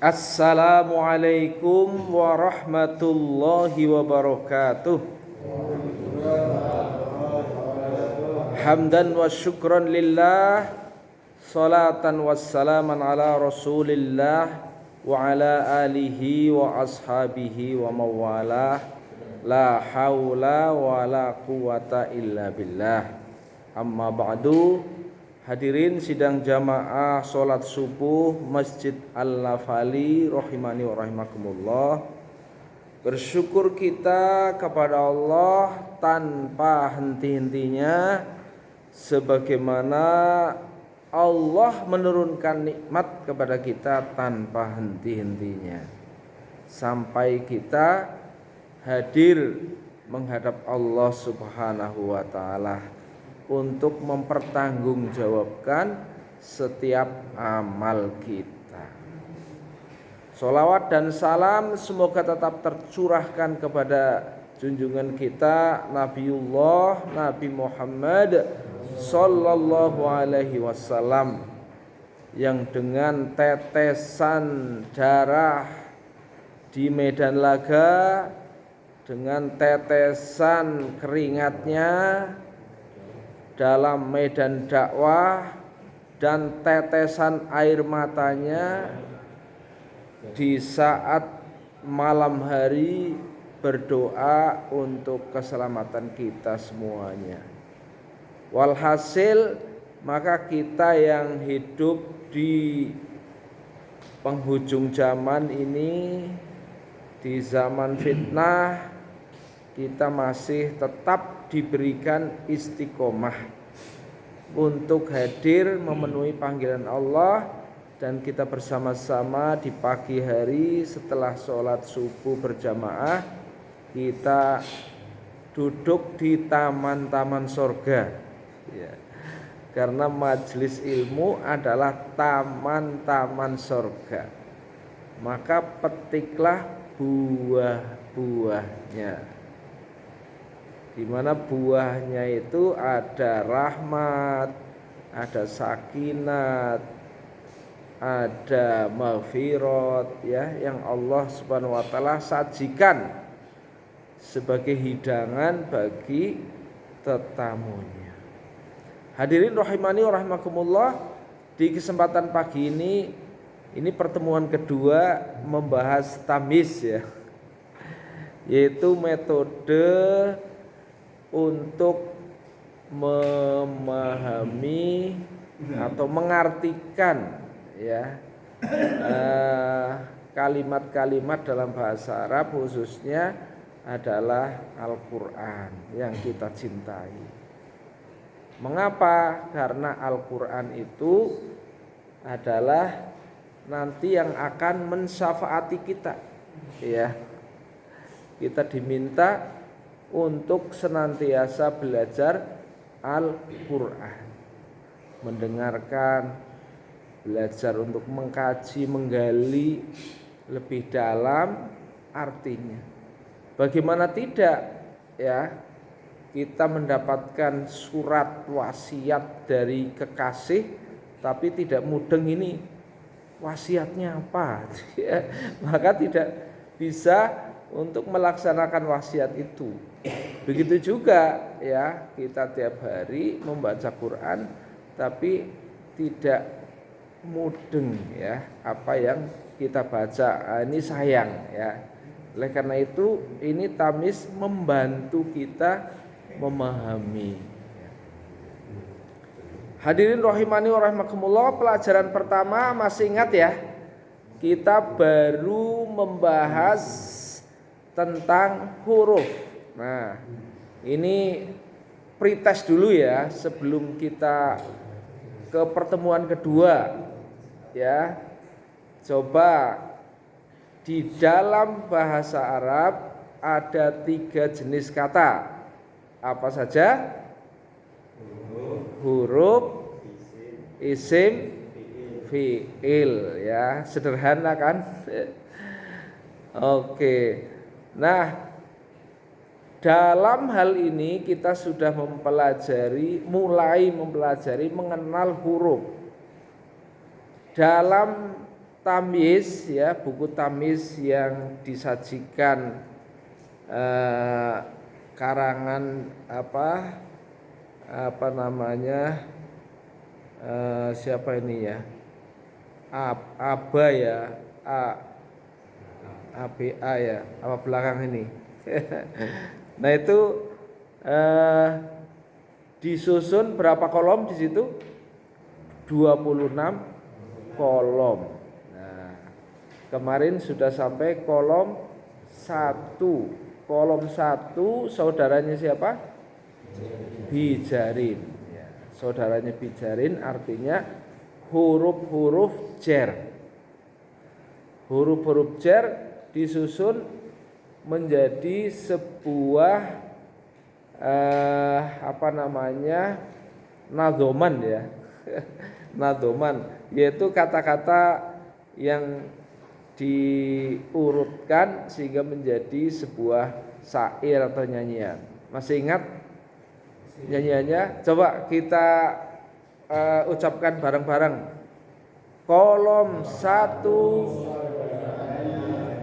Assalamualaikum warahmatullahi wabarakatuh. Hamdan wa syukran lillah, salatan wassalaman ala rasulillah wa ala alihi wa ashabihi wa mawalah. La haula wa la quwata illa billah. Amma ba'du. Hadirin sidang jamaah sholat subuh Masjid Al-Lafali rahimani wa rahimakumullah. Bersyukur kita kepada Allah tanpa henti-hentinya, sebagaimana Allah menurunkan nikmat kepada kita tanpa henti-hentinya, sampai kita hadir menghadap Allah Subhanahu wa ta'ala untuk mempertanggungjawabkan setiap amal kita. Sholawat dan salam semoga tetap tercurahkan kepada junjungan kita Nabiullah Nabi Muhammad sallallahu alaihi wasallam, yang dengan tetesan darah di medan laga, dengan tetesan keringatnya dalam medan dakwah, dan tetesan air matanya di saat malam hari berdoa untuk keselamatan kita semuanya. Walhasil, maka kita yang hidup di penghujung zaman ini, di zaman fitnah, kita masih tetap diberikan istiqomah untuk hadir memenuhi panggilan Allah, dan kita bersama-sama di pagi hari setelah sholat subuh berjamaah, kita duduk di taman-taman sorga ya. Karena majelis ilmu adalah taman-taman sorga, maka petiklah buah-buahnya, di mana buahnya itu ada rahmat, ada sakinat, ada maghfirat ya, yang Allah Subhanahu wa taala sajikan sebagai hidangan bagi tetamunya. Hadirin rahimani wa rahimakumullah, di kesempatan pagi ini pertemuan kedua membahas tamis ya, yaitu metode untuk memahami atau mengartikan ya kalimat-kalimat dalam bahasa Arab, khususnya adalah Al-Quran yang kita cintai. Mengapa? Karena Al-Quran itu adalah nanti yang akan mensyafaati kita ya. Kita diminta untuk senantiasa belajar Al-Quran, mendengarkan, belajar untuk mengkaji, menggali lebih dalam artinya. Bagaimana tidak ya, kita mendapatkan surat wasiat dari kekasih tapi tidak mudeng ini wasiatnya apa ya, maka tidak bisa untuk melaksanakan wasiat itu. Begitu juga ya, kita tiap hari membaca Quran tapi tidak mudeng ya apa yang kita baca. Ini sayang ya. Oleh karena itu, ini tamis membantu kita memahami. Hadirin rahimani wa rahimakumullah, pelajaran pertama masih ingat ya, kita baru membahas tentang huruf. Nah, ini pretest dulu ya sebelum kita ke pertemuan kedua ya. Coba, di dalam bahasa Arab ada 3 jenis kata. Apa saja? Huruf, isim, fiil ya. Sederhana kan? Oke. Nah, dalam hal ini kita sudah mulai mempelajari mengenal huruf. Dalam tamyiz ya, buku tamyiz yang disajikan karangan apa namanya, siapa ini ya, Aba ya, ABA ya, apa belakang ini. Nah itu disusun berapa kolom di situ? 26 kolom. Nah, kemarin sudah sampai kolom 1. Kolom 1 saudaranya siapa? Bijarin. Ya, saudaranya bijarin artinya huruf-huruf jar. Huruf-huruf jar disusun menjadi sebuah nadzoman ya. Nadzoman yaitu kata-kata yang diurutkan sehingga menjadi sebuah syair atau nyanyian. Masih ingat nyanyiannya? Coba kita ucapkan bareng-bareng. Kolom 1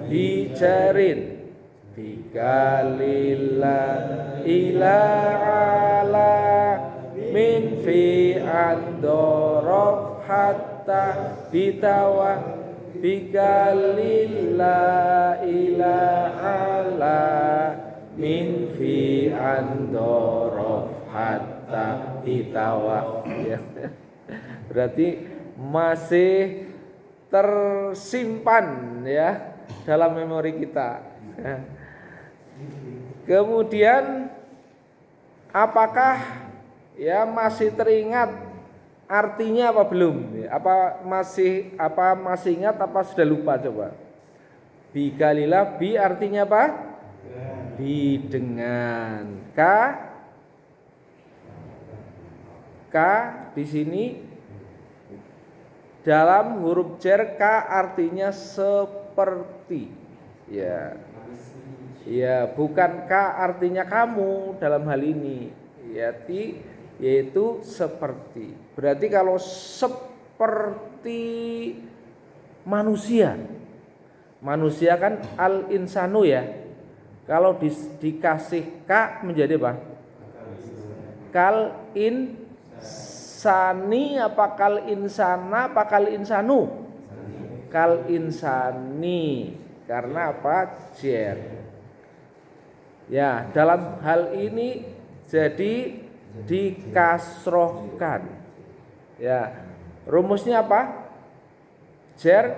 bijarin bikalila ila ala min fi andorof hatta bitawa bikalila ila ala min fi andorof hatta bitawa. Ya. Berarti masih tersimpan ya dalam memori kita. Kemudian apakah ya masih teringat artinya apa belum? Apa masih ingat apa sudah lupa coba? Bi kalilah, bi artinya apa? Bi dengan. K di sini dalam huruf jar K artinya seperti. Ya. Ya, bukan K artinya kamu dalam hal ini. Yaitu seperti. Berarti kalau seperti manusia. Manusia kan al-insanu ya. Kalau dikasih K menjadi apa? Kal insani apa kal insana apa kal insanu? Kal insani. Karena apa? Jar. Ya, dalam hal ini jadi dikasrohkan. Ya, rumusnya apa? Jar,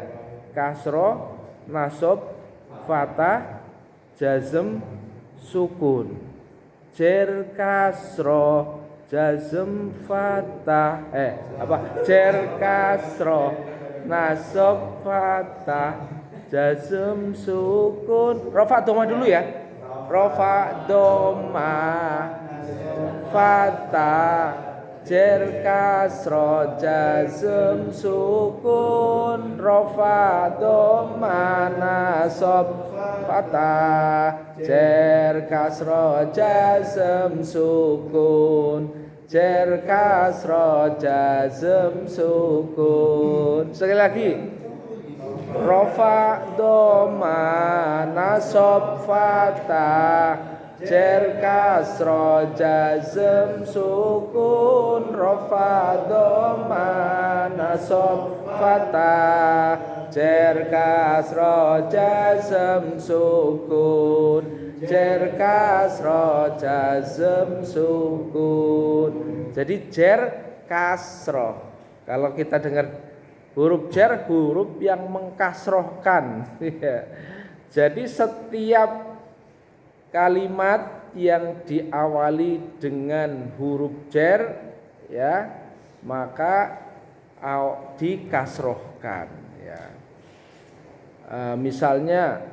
kasroh, nasab, fathah, jazm, sukun. Jar kasroh, jazm, fathah, jar kasroh, nasab, fathah, jazm, sukun. Rafa doma dulu ya. Rafa doma fathah jar kasroh jazm sukun. Rafa doma nasab fathah jar kasroh jazm sukun. Jar kasroh jazm sukun. Sekali lagi. Rafa doma nasab fathah jar kasroh jazm sukun. Rafa doma nasab fathah jar kasroh jazm sukun. Jar kasroh jazm sukun. Jadi jar kasroh. Kalau kita dengar huruf jar, huruf yang mengkasrohkan. Jadi setiap kalimat yang diawali dengan huruf jar, ya, maka dikasrohkan. Ya. Misalnya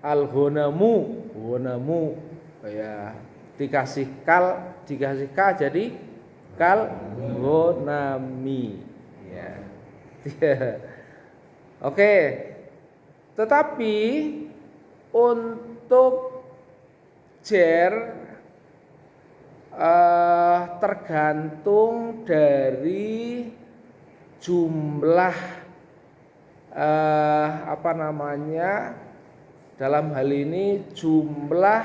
al-ghonamu, ya, dikasih k jadi kal ghanami. Ya. Oke, tetapi untuk jar tergantung dari jumlah apa namanya, dalam hal ini jumlah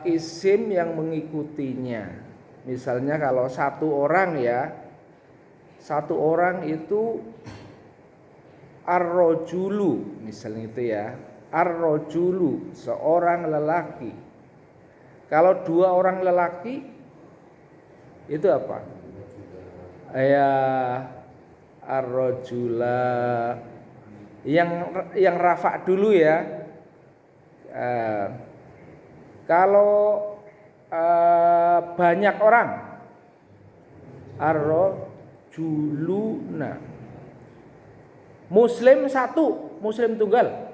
isim yang mengikutinya. Misalnya kalau satu orang itu ar-rajulu, misalnya itu ya, ar-rajulu, seorang lelaki. Kalau dua orang lelaki itu apa? Ya, ar-rajula, yang rafa dulu ya. Kalau banyak orang, ar-rajuluna. Muslim satu, muslim tunggal.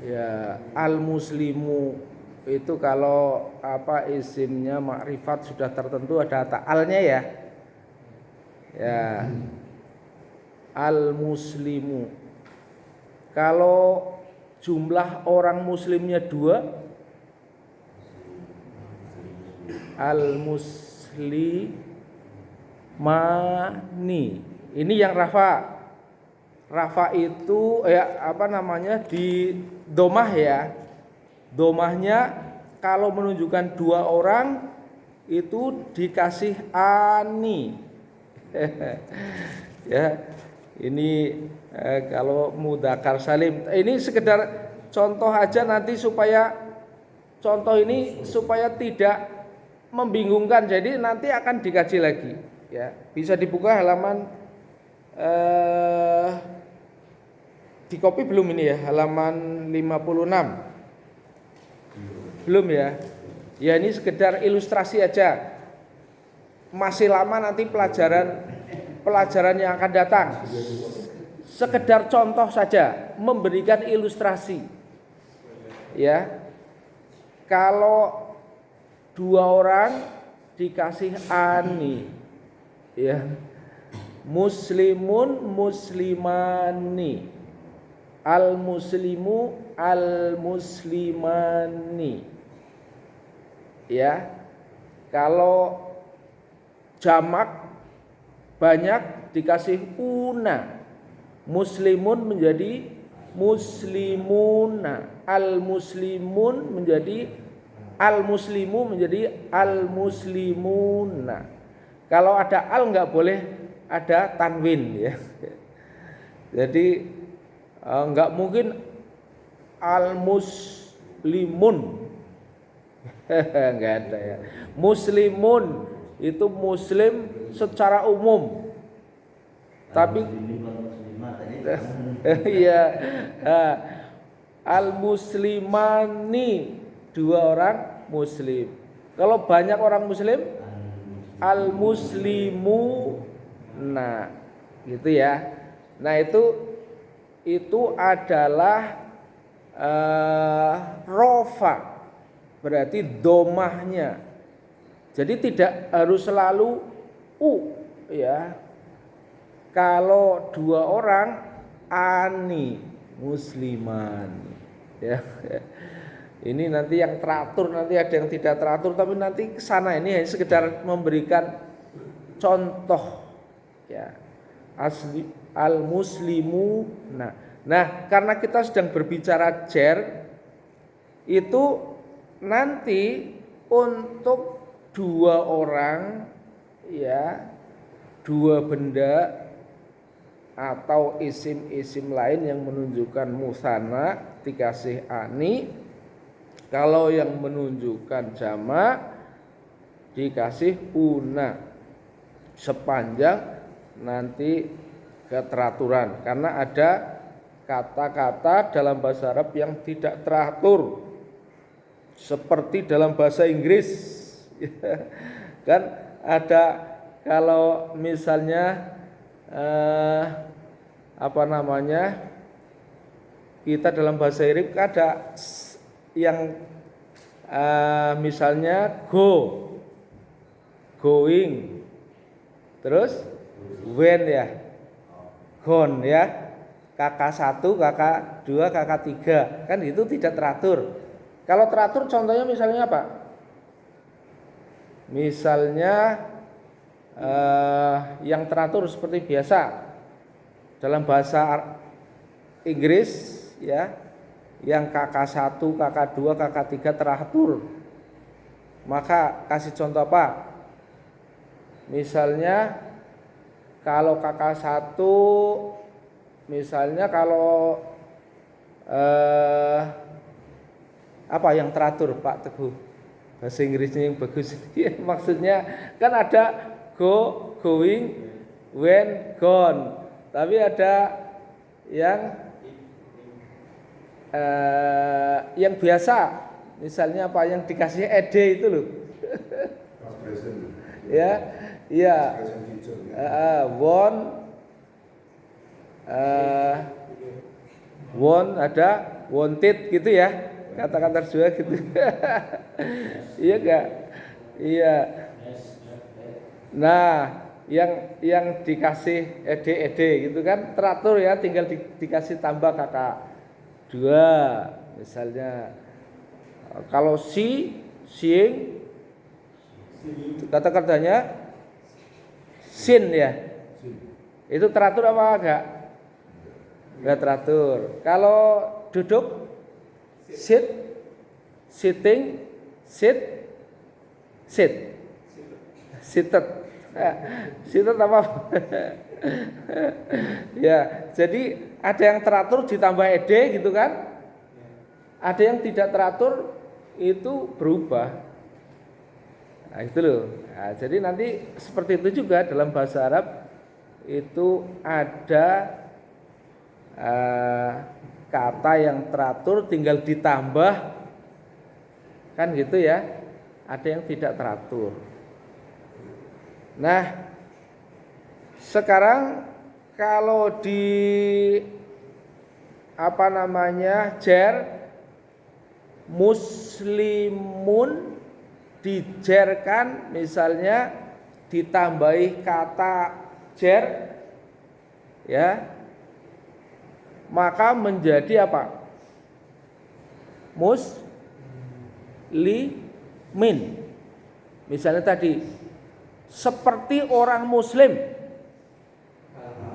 Ya, al-muslimu itu kalau apa isimnya makrifat sudah tertentu ada ta'alnya ya. Ya. Al-muslimu. Kalau jumlah orang muslimnya 2, al-muslimani. Ini yang rafa. Rafa itu apa namanya, di domah ya. Domahnya kalau menunjukkan 2 orang itu dikasih ani. Ya, ini kalau mudzakkar salim. Ini sekedar contoh aja nanti supaya contoh ini supaya tidak membingungkan. Jadi nanti akan dikaji lagi. Ya, bisa dibuka halaman di copy belum ini ya, halaman 56. Belum ya. Ya ini sekedar ilustrasi aja. Masih lama nanti pelajaran yang akan datang. Sekedar contoh saja, memberikan ilustrasi. Ya. Kalau 2 orang dikasih ani. Ya. Muslimun muslimani, al-muslimu al-muslimani. Ya. Kalau jamak banyak dikasih una. Muslimun menjadi muslimuna, al-muslimun menjadi al-muslimu menjadi al-muslimuna. Kalau ada al enggak boleh ada tanwin ya. Jadi enggak mungkin al-muslimun. Enggak ada ya. Muslimun itu muslim secara umum. Tapi iya, al-muslimani 2 orang muslim. Kalau banyak orang muslim, al-muslimu. Nah, gitu ya. Nah, itu adalah rofa. Berarti domahnya. Jadi tidak harus selalu u ya. Kalau 2 orang ani musliman ya. Ini nanti yang teratur, nanti ada yang tidak teratur, tapi nanti ke sana ini hanya sekedar memberikan contoh ya. Asli al-muslimu. Nah, karena kita sedang berbicara jar, itu nanti untuk 2 orang ya, 2 benda atau isim-isim lain yang menunjukkan musanna dikasih ani. Kalau yang menunjukkan jamak dikasih una. Sepanjang nanti keteraturan, karena ada kata-kata dalam bahasa Arab yang tidak teratur seperti dalam bahasa Inggris. Kan ada, kalau misalnya apa namanya, kita dalam bahasa Arab ada yang misalnya going, terus when ya, gone ya, kakak 1, kakak 2, kakak 3, kan itu tidak teratur. Kalau teratur contohnya misalnya apa? Misalnya yang teratur seperti biasa dalam bahasa Inggris ya, yang KK1, KK2, KK3 teratur. Maka kasih contoh apa? Misalnya kalau KK1, misalnya kalau apa yang teratur Pak Teguh? Bahasa Inggrisnya yang bagus. Maksudnya kan ada go, going, when, gone. Tapi ada yang biasa, misalnya apa yang dikasih ed itu loh. Ya, iya. Want ada wanted gitu ya, kata-kata dua gitu. Iya enggak? Iya. Nah, yang dikasih ed gitu kan teratur ya, tinggal dikasih tambah kakak dua misalnya. Kalau seeing kata-katanya sin ya, itu teratur apa enggak? Enggak teratur. Kalau duduk sit, sitting, seated. Seated apa? Ya, jadi ada yang teratur ditambah ed gitu kan? Ada yang tidak teratur itu berubah. Nah, itu loh. Nah, jadi nanti seperti itu juga dalam bahasa Arab itu ada kata yang teratur tinggal ditambah kan gitu ya. Ada yang tidak teratur. Nah, sekarang kalau di jar muslimun dijerkan misalnya ditambahi kata jar ya, maka menjadi apa? Muslimin. Misalnya tadi seperti orang muslim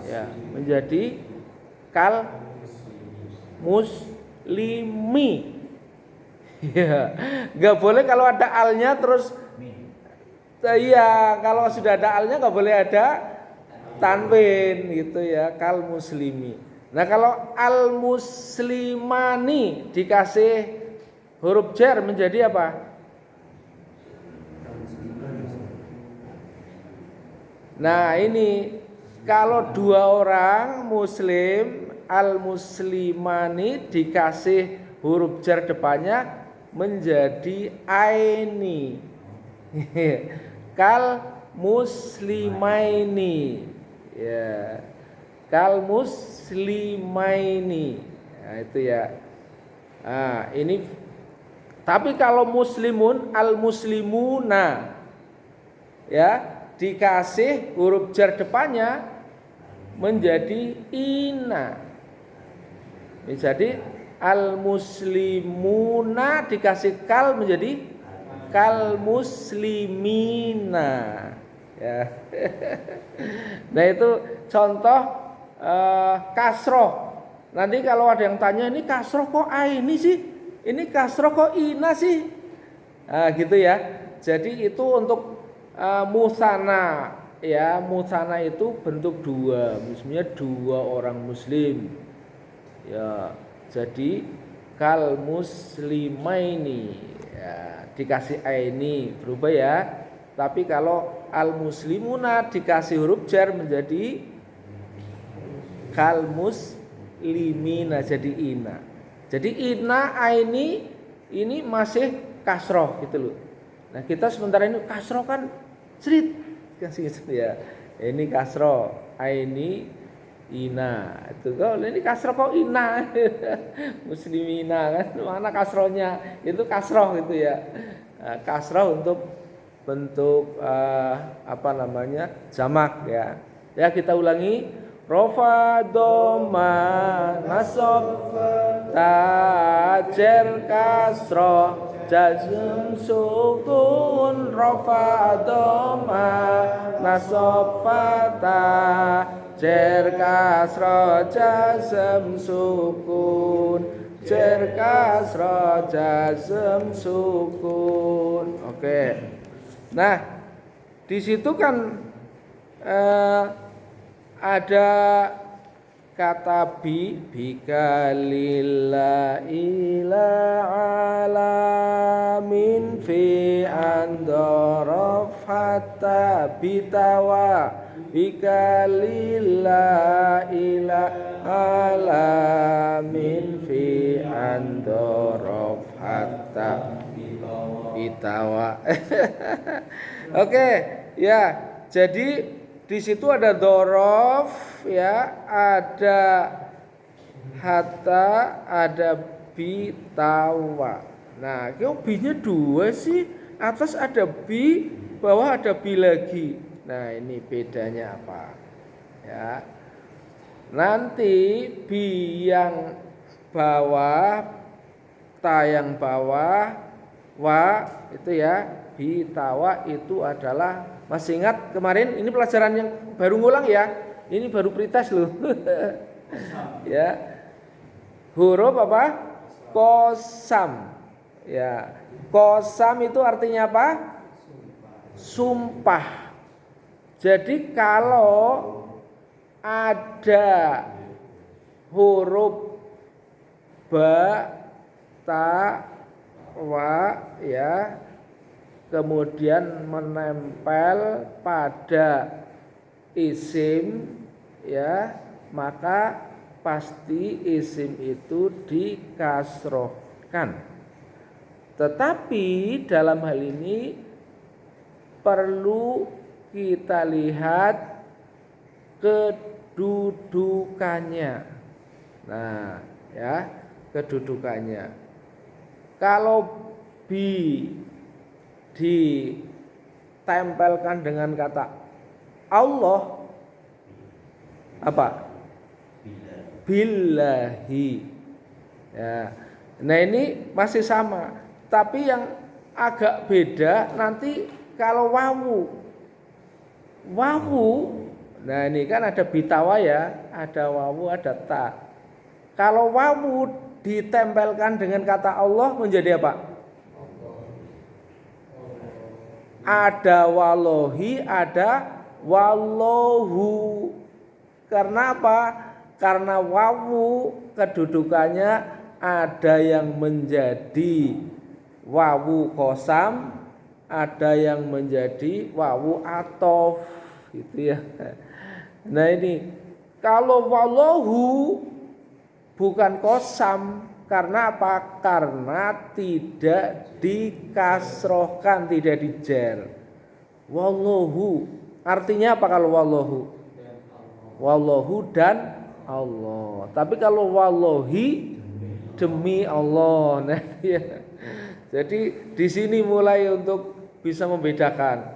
ya, menjadi kal muslimi. Ya, nggak boleh kalau ada alnya terus. Iya, kalau sudah ada alnya nggak boleh ada tanwin gitu ya, kal muslimi. Nah kalau al muslimani dikasih huruf jar menjadi apa? Nah ini kalau dua orang muslim, al muslimani dikasih huruf jar depannya menjadi aini. Kal muslimaini. Ya. Kal muslimaini. Nah, itu ya. Nah, ini tapi kalau muslimun al muslimuna ya, dikasih huruf jar depannya menjadi ina. Jadi al muslimuna dikasih kal menjadi kal muslimina ya. Nah itu contoh kasroh. Nanti kalau ada yang tanya ini kasroh kok aini sih, ini kasroh kok ina sih, nah, gitu ya. Jadi itu untuk musana ya, musana itu bentuk dua, misalnya dua orang muslim ya. Jadi kal muslimaini ya, dikasih aini berubah ya. Tapi kalau al muslimuna dikasih huruf jar menjadi kal muslimina, jadi ina. Jadi ina aini ini masih kasroh gitu loh. Nah kita sementara ini kasroh kan cerit kasih gitu ya. Ini kasroh aini ina, itu kok ini kasroh kok ina. Muslimina kan mana kasrohnya, itu kasroh gitu ya. Kasroh untuk bentuk jamak ya. Ya kita ulangi. Rofa doma nasab tajer kasroh jazm sukun rafa dhamma nasab fatha jer kasra jazm sukun jer kasra jazm sukun. Oke. Nah, di situ kan ada kata bika lillah ila alamin fi andorof hatta bitawa bika lillah ila alamin fi andorof hatta bitawa. Oke, ya. Jadi di situ ada dorof, ya, ada hatta, ada bitawa. Nah, kok bi-nya 2 sih? Atas ada bi, bawah ada bi lagi. Nah, ini bedanya apa? Ya. Nanti bi yang bawah, ta yang bawah, wa itu ya, bitawa itu adalah, masih ingat kemarin ini pelajaran yang baru ngulang ya. Ini baru pretest loh. Ya. Huruf apa? Qasam. Ya. Qasam itu artinya apa? Sumpah. Jadi kalau ada huruf ba, ta, wa, ya, kemudian menempel pada isim, ya, maka pasti isim itu dikasrohkan. Tetapi dalam hal ini perlu kita lihat kedudukannya. Nah, ya, kedudukannya. Kalau bi ditempelkan dengan kata Allah, apa? Billahi. Ya. Nah, ini masih sama, tapi yang agak beda nanti kalau wawu. Nah, ini kan ada bitawa ya, ada wawu, ada ta. Kalau wawu ditempelkan dengan kata Allah menjadi apa? Ada wallahi, ada wallahu. Karena apa? Karena wawu kedudukannya ada yang menjadi wawu qasam, ada yang menjadi wawu atof, gitu ya. Nah, ini kalau wallahu bukan qasam, karena apa? Karena tidak dikasrohkan, tidak dijer. Wallahu artinya apa kalau wallahu? Wallahu dan Allah. Tapi kalau wallahi demi Allah. Nah, ya. Jadi di sini mulai untuk bisa membedakan.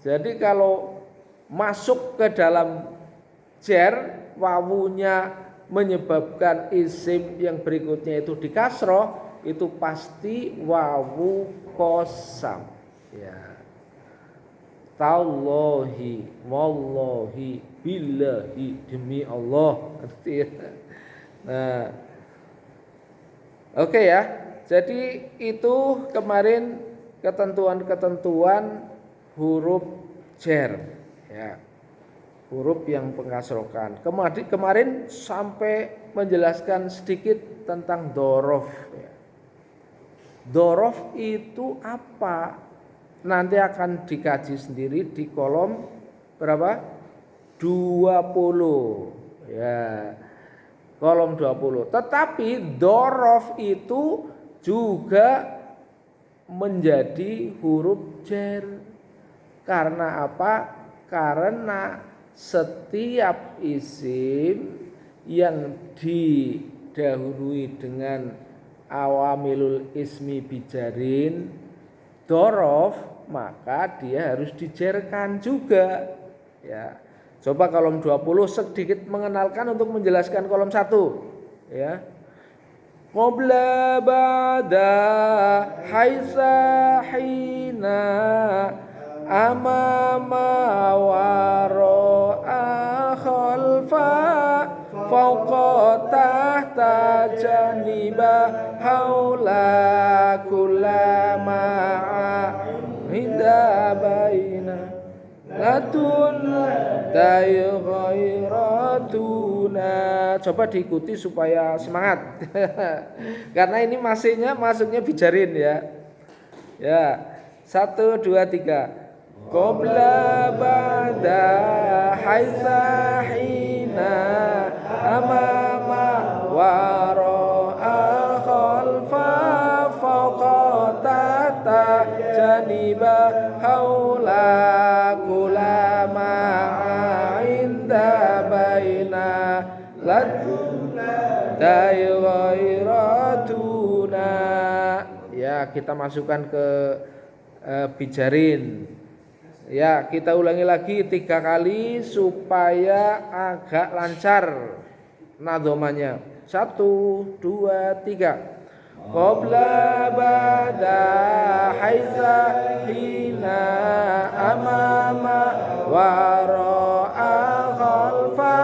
Jadi kalau masuk ke dalam jer, wawunya menyebabkan isim yang berikutnya itu dikasroh, itu pasti wawu qasam. Ya. Tallahi, wallahi, billahi, demi Allah. Nah, oke ya. Jadi itu kemarin ketentuan-ketentuan huruf jer, ya. Huruf yang pengkasrokan. Kemarin sampai menjelaskan sedikit tentang dorof. Dorof itu apa? Nanti akan dikaji sendiri di kolom berapa? 20. Ya. Kolom 20. Tetapi dorof itu juga menjadi huruf jer. Karena apa? Karena setiap isim yang didahului dengan awamilul ismi bijarin dorof, maka dia harus dijerkan juga. Ya. Coba kolom 20 sedikit mengenalkan untuk menjelaskan kolom 1. Ya. qabla ba'da haitsa hina amama wara'a khalfa fawqa tahta janiba haula kullama inda baina latun tayyghairatuna. Coba diikuti supaya semangat. Karena ini masuknya bijarin ya. Ya. 1 2 3. Qabla ba'da haitsa hina amama wara'a khalfa fawqa tahta janiba haula kulama inda baina ladairatuna. Ya, kita masukkan ke bijarin. Ya, kita ulangi lagi 3 kali supaya agak lancar nadhamanya. 1 2 3. Qabla ba'da haitsa hina amama wara'a khalfa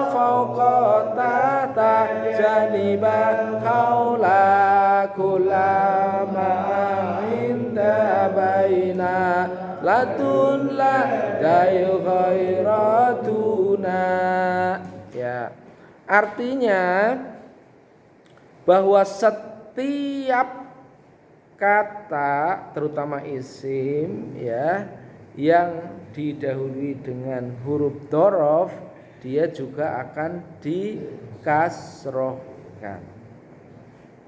fawqa tahta janiba haula kullama inda baina latun la dayyghairatuna. Ya, artinya bahwa setiap kata terutama isim ya yang didahului dengan huruf dzaraf dia juga akan dikasrohkan.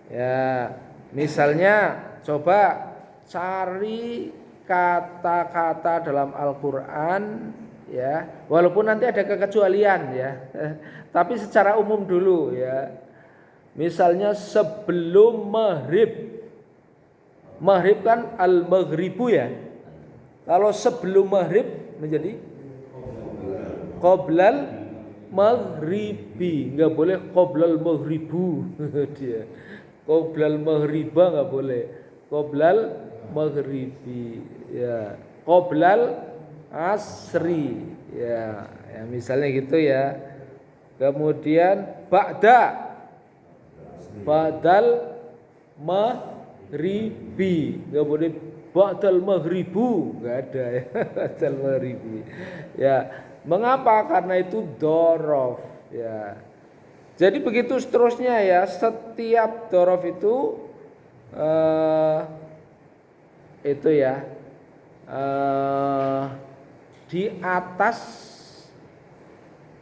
Ya, misalnya coba cari kata-kata dalam Al-Qur'an ya, walaupun nanti ada kekecualian ya. Tapi secara umum dulu ya. Misalnya sebelum maghrib. Maghrib kan al-maghribu ya. Kalau sebelum maghrib menjadi qoblal maghribi, enggak boleh qoblal maghribu dia. Qoblal maghriba enggak boleh. Qoblal maghribi ya. Qoblal asri ya. Ya misalnya gitu ya. Kemudian ba'dal maghribi, enggak boleh ba'dal maghribu, enggak ada ya. Ba'dal maghribi. Ya, mengapa? Karena itu dzaraf ya. Jadi begitu seterusnya ya, setiap dzaraf itu ya di atas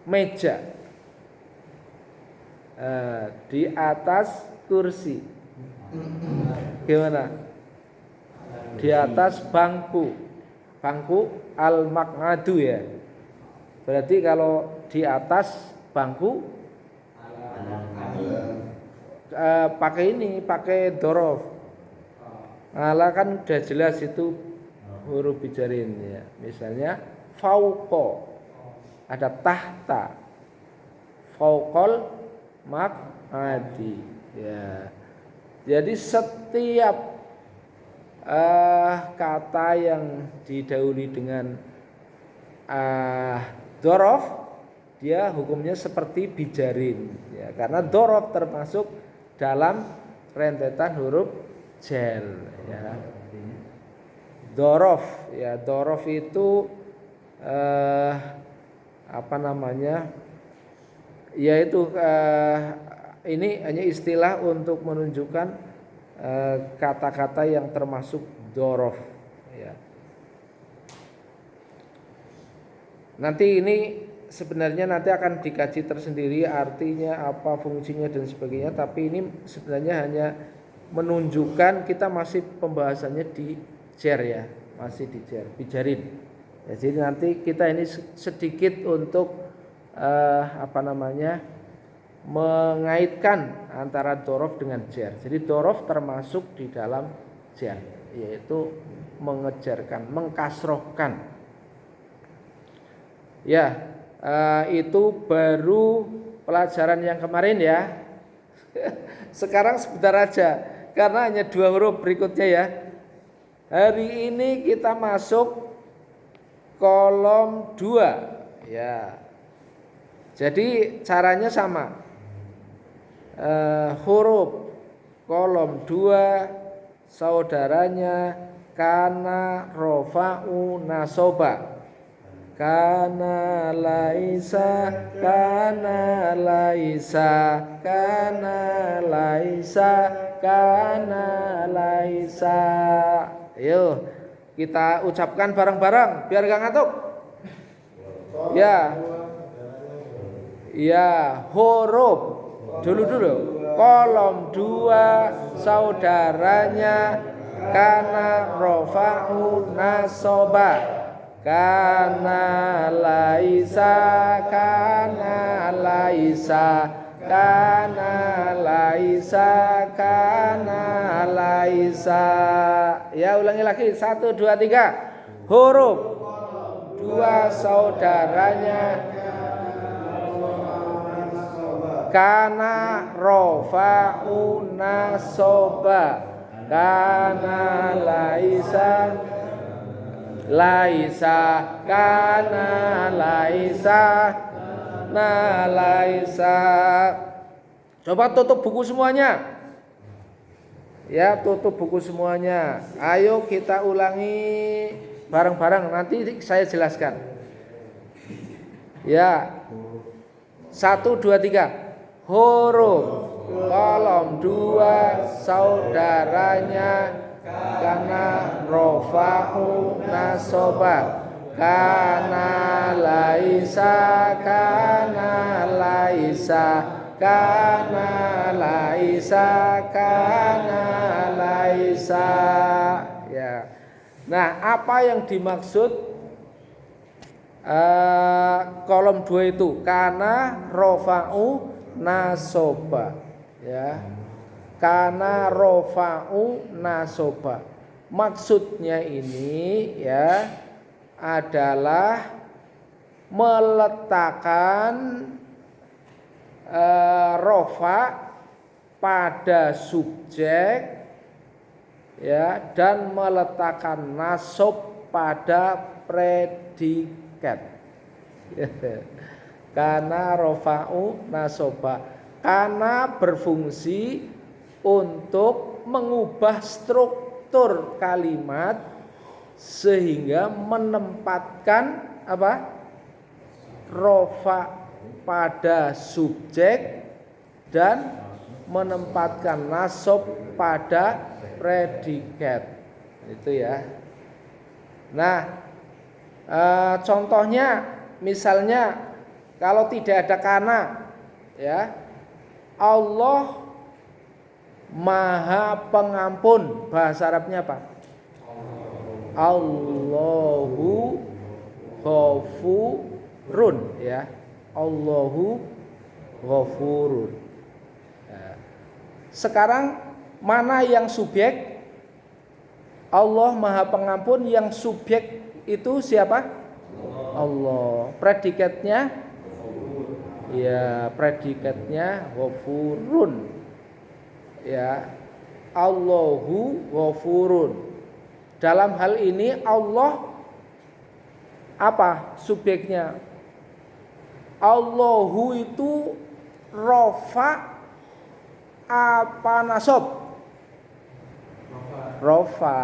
meja, di atas kursi, gimana? Di atas bangku al-maq'adu ya. Berarti kalau di atas bangku pakai dzaraf. Ala kan udah jelas itu huruf bijarin ya. Misalnya fauqa ada tahta, fauqal maq'adi ya. Jadi setiap kata yang didahului dengan dzaraf dia hukumnya seperti bijarin ya, karena dzaraf termasuk dalam rentetan huruf jar ya. Dzaraf ya, dzaraf itu yaitu ini hanya istilah untuk menunjukkan kata-kata yang termasuk dzaraf ya. Nanti ini sebenarnya nanti akan dikaji tersendiri artinya apa, fungsinya dan sebagainya, tapi ini sebenarnya hanya menunjukkan kita masih pembahasannya di jar ya, masih di jar, bijarin. Ya, jadi nanti kita ini sedikit untuk mengaitkan antara dzaraf dengan jar. Jadi dzaraf termasuk di dalam jar, yaitu mengejarkan, mengkasrohkan. Ya, itu baru pelajaran yang kemarin ya. Sekarang sebentar aja, karena hanya 2 huruf berikutnya ya. Hari ini kita masuk kolom 2 ya. Jadi caranya sama. Huruf kolom 2 saudaranya kana, rofa'u, nasoba. Kana laisa, kana laisa, kana laisa, kana laisa. Ayo kita ucapkan bareng-bareng biar gak ngantuk. Ya. Ya, huruf dulu. Kolom 2 saudaranya kana, rofa'u, nasoba. Kana laisa, kana laisa, kana laisa, kana laisa. Ya, ulangi lagi. 1, 2, 3. Huruf 2 saudaranya kana, rofa'u, nasoba. Kana laisa, laisa, kana laisa, na laisa. Coba tutup buku semuanya. Ya, tutup buku semuanya. Ayo kita ulangi bareng-bareng, nanti saya jelaskan. Ya. 1, 2, 3. Huruf kolom 2 saudaranya kana, rofa'u, nasoba. Kana laisa, kana laisa, kana laisa, kana laisa. Ya. Nah, apa yang dimaksud kolom 2 itu? Kana, rofa'u, nasoba. Ya. Kana, rofa'u, nasoba. Maksudnya ini ya adalah meletakkan rofa pada subjek ya, dan meletakkan nasob pada predikat. Kana, rofa'u, nasoba. Kana berfungsi untuk mengubah struktur kalimat sehingga menempatkan apa? Rofa pada subjek dan menempatkan nasob pada predikat. Itu ya. Nah, contohnya misalnya kalau tidak ada kana ya, Allah Maha Pengampun, bahasa Arabnya apa? Allahu Ghafurun ya. Allahu Ghafurun. Sekarang mana yang subjek? Allah Maha Pengampun, yang subjek itu siapa? Allah. Predikatnya? Ya, predikatnya Ghafurun. Ya, Allahu Ghafurun. Dalam hal ini Allah apa subjeknya? Allahu itu rofa apa nasob? Rofa.